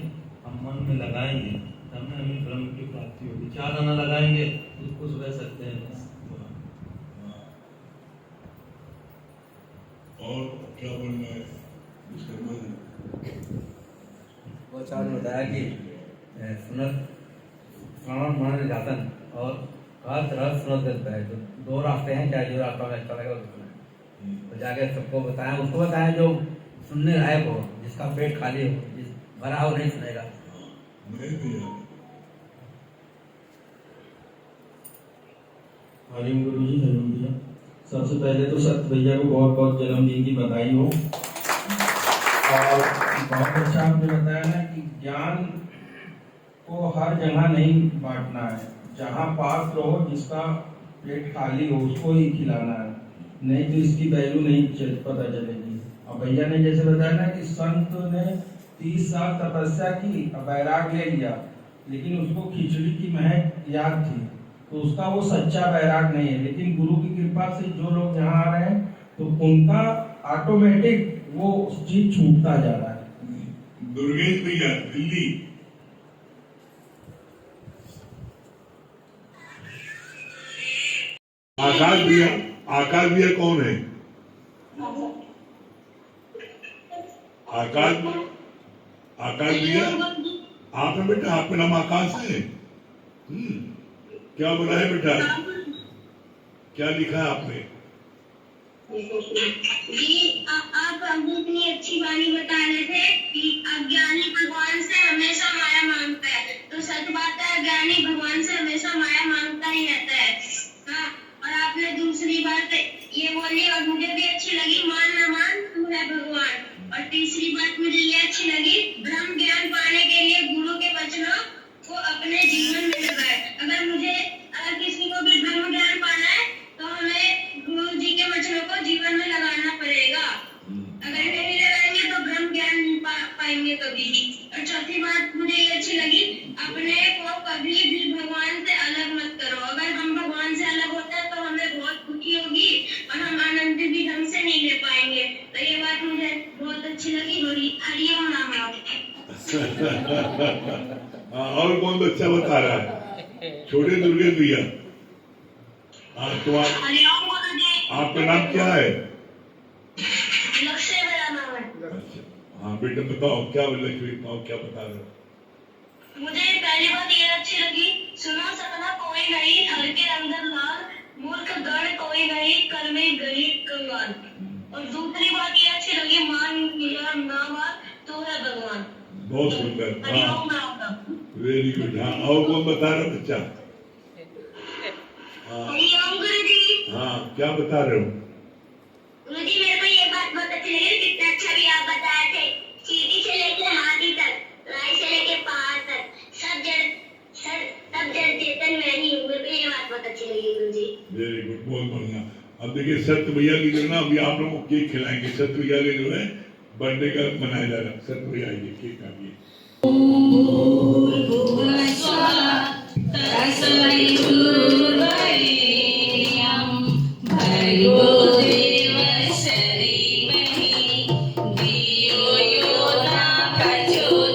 हम मन में लगाएंगे, तब हमें ब्रह्म की प्राप्ति होगी। 4 आना लगाएंगे तो खुश रह सकते हैं। और क्या बोलना है? वो चार ने बताया कि सुनत श्रवण मनन निध्यासन और अर्थ रस सुनत देता है, जो 2 रास्ते हैं, चाहे जो रास्ता में अच्छा लगेगा उसको तो जाके सबको बताया, उसको बताया जो सुनने लायक हो, जिसका पेट खाली हो, जिस भरा हो नहीं सुनेगा। हरिओम गुरु जी, हरिओम भैया, सबसे पहले तो सत्य भैया को बहुत बहुत जन्मदिन की बधाई हो। और बहुत अच्छा आपने बताया ना कि ज्ञान को हर जगह नहीं बांटना है, जहाँ पात्र हो, जिसका पेट खाली हो उसको ही खिलाना है, नहीं तो इसकी वैल्यू नहीं पता चलेगी। और भैया ने जैसे बताया ना कि संत ने 30 साल तपस्या की, वैराग ले लिया, लेकिन उसको खिचड़ी की महक याद थी, तो उसका वो सच्चा वैराग नहीं है। लेकिन गुरु की कृपा से जो लोग यहाँ आ रहे हैं तो उनका ऑटोमेटिक वो चीज छूटता जा रहा है। दुर्गेश भैया दिल्ली आकाश भैया कौन है? आकाश भैया आप है बेटा, आपका नाम आकाश है? क्या बोला है बेटा, क्या लिखा है आपने? जी आप हमको इतनी अच्छी वाणी बता रहे थे कि अज्ञानी भगवान से हमेशा माया मांगता है, तो सच बात है अज्ञानी भगवान से हमेशा माया मांगता ही रहता है। हाँ, और आपने दूसरी बात ये बोली और मुझे भी अच्छी लगी, मान न मान तू है भगवान। और तीसरी बात मुझे ये अच्छी लगी, ब्रह्म ज्ञान पाने के लिए गुरु के वचनों को अपने जीवन में लगाए। अगर किसी को भी ब्रह्म ज्ञान पाना है तो हमें गुरु जी के वचनों को जीवन में लगाना पड़ेगा। अगर नहीं लगाएंगे तो ब्रह्म ज्ञान नहीं पाएंगे कभी। और चौथी बात मुझे ये अच्छी लगी, अपने को कभी भी भगवान से अलग मत करो। अगर हम भगवान से अलग होते हैं तो हमें बहुत खुशी होगी और हम आनंद भी ढंग से नहीं ले पाएंगे। तो ये बात मुझे बहुत अच्छी लगी। हरिओम नाम और कौन बच्चा बता रहा है? छोटे दुर्गे भैया। तो आपका नाम क्या है? लक्ष्य मेरा नाम है। अच्छा, हाँ बेटा बताओ, क्या लक्ष्य बताओ, क्या बता रहे हो? मुझे पहली बात ये अच्छी लगी, सुना सपना कोई नहीं, हर के अंदर लाल, मूर्ख गढ़ कोई नहीं, कर में गरीब कंगाल। और दूसरी बात ये अच्छी लगी, मान मिला ना मान तो है भगवान। बहुत सुंदर, हरिओम नाम। Very good. हाँ, और कौन बता रहा बच्चा? हरिओम गुरुजी। हाँ, क्या बता रहे हो? गुरुजी मेरे को ये बात बहुत अच्छी लगी, कितना अच्छा भी आप बताए थे। चींटी से लेकर हाथी तक, राई से लेकर पहाड़ तक, सब जड़ चेतन में ही हूँ। मेरे को ये बात बहुत अच्छी लगी गुरुजी। वेरी गुड, बहुत बढ़िया। अब देखिए सत्य भैया की जो ना, अभी आप लोगों को केक खिलाएंगे। सत्य भैया के जो है बर्थडे का मनाया जा रहा है। सत्य भैया आइए, केक काटिए। धियो यो न प्रचोदयात्।